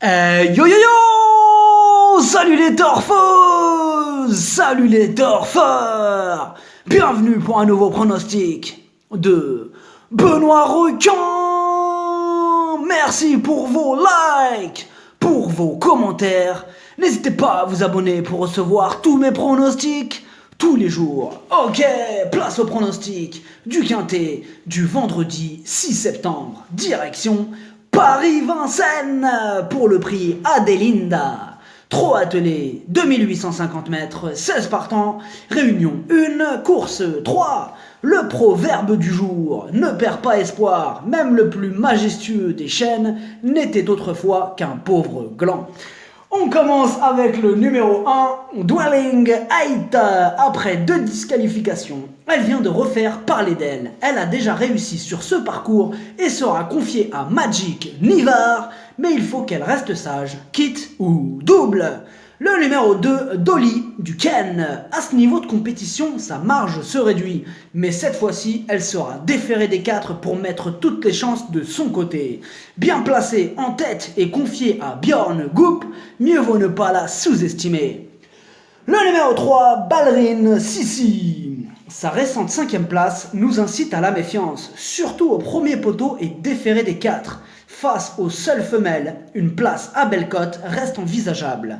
Yo yo yo! Salut les torfeuses! Salut les torfeurs! Bienvenue pour un nouveau pronostic de Benoît Requin! Merci pour vos likes, pour vos commentaires. N'hésitez pas à vous abonner pour recevoir tous mes pronostics tous les jours. Ok, place au pronostic du Quintet du vendredi 6 septembre. Direction Paris-Vincennes pour le prix Adelinda. Trot attelé, 2850 mètres, 16 partants, réunion 1, course 3. Le proverbe du jour, ne perds pas espoir, même le plus majestueux des chênes n'était autrefois qu'un pauvre gland. On commence avec le numéro 1, Dwelling Height. Après 2 disqualifications, elle vient de refaire parler d'elle. Elle a déjà réussi sur ce parcours et sera confiée à Magic Nivar, mais il faut qu'elle reste sage, quitte ou double. Le numéro 2, Dolly du Ken. À ce niveau de compétition, sa marge se réduit, mais cette fois-ci, elle sera déférée des 4 pour mettre toutes les chances de son côté. Bien placée en tête et confiée à Björn Goop, mieux vaut ne pas la sous-estimer. Le numéro 3, Ballerine Sissi. Sa récente 5e place nous incite à la méfiance, surtout au premier poteau et déférée des 4. Face aux seules femelles, une place à Bellecote reste envisageable.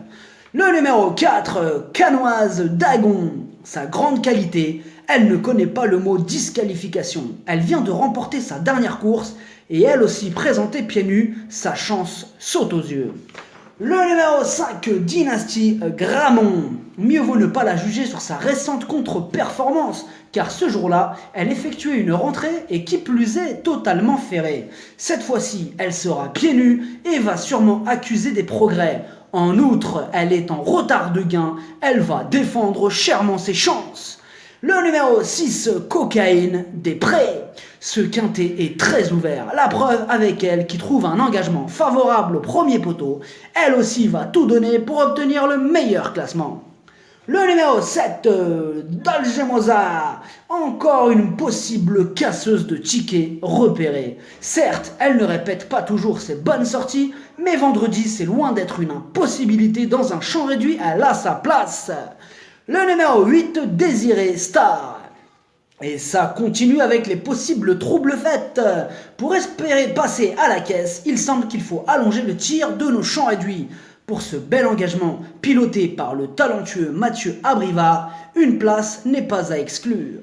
Le numéro 4, Canoise Dagon. Sa grande qualité, elle ne connaît pas le mot disqualification. Elle vient de remporter sa dernière course et elle aussi présentée pieds nus, sa chance saute aux yeux. Le numéro 5, Dynasty Gramont. Mieux vaut ne pas la juger sur sa récente contre-performance, car ce jour-là, elle effectuait une rentrée et qui plus est totalement ferrée. Cette fois-ci, elle sera pieds nus et va sûrement accuser des progrès. En outre, elle est en retard de gain, elle va défendre chèrement ses chances. Le numéro 6, Cocaïne des Prés. Ce quintet est très ouvert, la preuve avec elle qui trouve un engagement favorable au premier poteau. Elle aussi va tout donner pour obtenir le meilleur classement. Le numéro 7, Dalgemosa. Encore une possible casseuse de tickets repérée. Certes, elle ne répète pas toujours ses bonnes sorties, mais vendredi, c'est loin d'être une impossibilité dans un champ réduit, elle a sa place. Le numéro 8, Désiré Star. Et ça continue avec les possibles troubles faits. Pour espérer passer à la caisse, il semble qu'il faut allonger le tir de nos champs réduits. Pour ce bel engagement, piloté par le talentueux Mathieu Abrivard, une place n'est pas à exclure.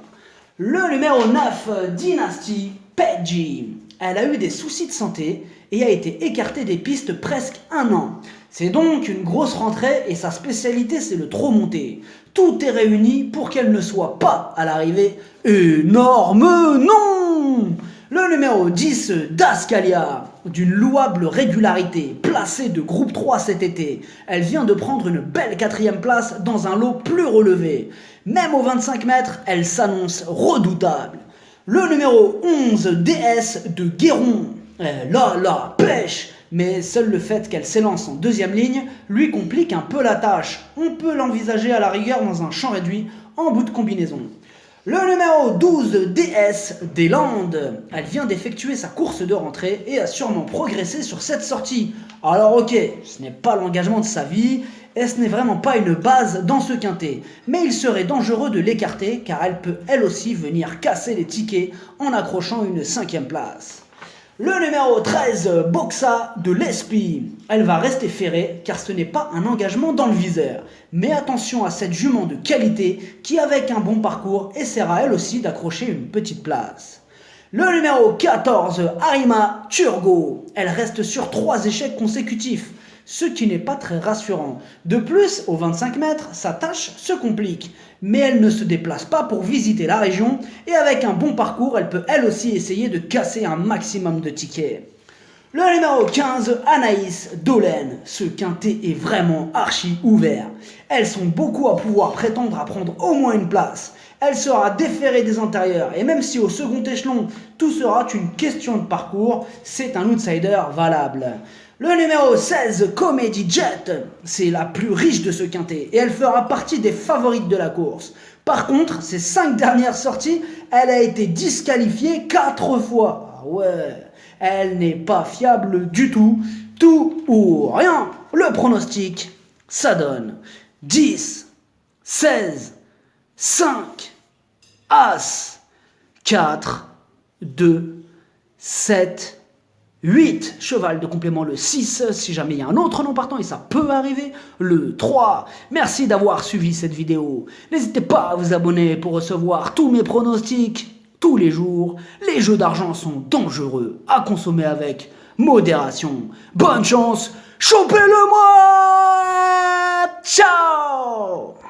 Le numéro 9, Dynasty Peggy. Elle a eu des soucis de santé et a été écartée des pistes presque 1 an. C'est donc une grosse rentrée et sa spécialité c'est le trot monté. Tout est réuni pour qu'elle ne soit pas à l'arrivée énorme non. Le numéro 10, Dascalia, d'une louable régularité, placée de groupe 3 cet été. Elle vient de prendre une belle 4e place dans un lot plus relevé. Même aux 25 mètres, elle s'annonce redoutable. Le numéro 11, DS de Guéron. La pêche. Mais seul le fait qu'elle s'élance en 2e ligne lui complique un peu la tâche. On peut l'envisager à la rigueur dans un champ réduit en bout de combinaison. Le numéro 12, DS des Landes. Elle vient d'effectuer sa course de rentrée et a sûrement progressé sur cette sortie. Alors ok, ce n'est pas l'engagement de sa vie et ce n'est vraiment pas une base dans ce quintet. Mais il serait dangereux de l'écarter car elle peut elle aussi venir casser les tickets en accrochant une 5e place. Le numéro 13, Boxa de l'Espy. Elle va rester ferrée car ce n'est pas un engagement dans le viseur. Mais attention à cette jument de qualité qui, avec un bon parcours, essaiera elle aussi d'accrocher une petite place. Le numéro 14, Arima Turgo. Elle reste sur 3 échecs consécutifs, ce qui n'est pas très rassurant. De plus, aux 25 mètres, sa tâche se complique. Mais elle ne se déplace pas pour visiter la région et avec un bon parcours, elle peut elle aussi essayer de casser un maximum de tickets. Le numéro 15, Anaïs Dolène. Ce quintet est vraiment archi ouvert. Elles sont beaucoup à pouvoir prétendre à prendre au moins une place. Elle sera déférée des antérieurs et même si au second échelon, tout sera une question de parcours, c'est un outsider valable. Le numéro 16, Comedy Jet, c'est la plus riche de ce quintet et elle fera partie des favorites de la course. Par contre, ses 5 dernières sorties, elle a été disqualifiée 4 fois. Ah ouais, elle n'est pas fiable du tout. tout ou rien. Le pronostic, ça donne 10, 16, 5, As, 4, 2, 7, 8, cheval de complément le 6, si jamais il y a un autre nom partant, et ça peut arriver, le 3. Merci d'avoir suivi cette vidéo. N'hésitez pas à vous abonner pour recevoir tous mes pronostics tous les jours. Les jeux d'argent sont dangereux, à consommer avec modération. Bonne chance, chopez-le moi. Ciao.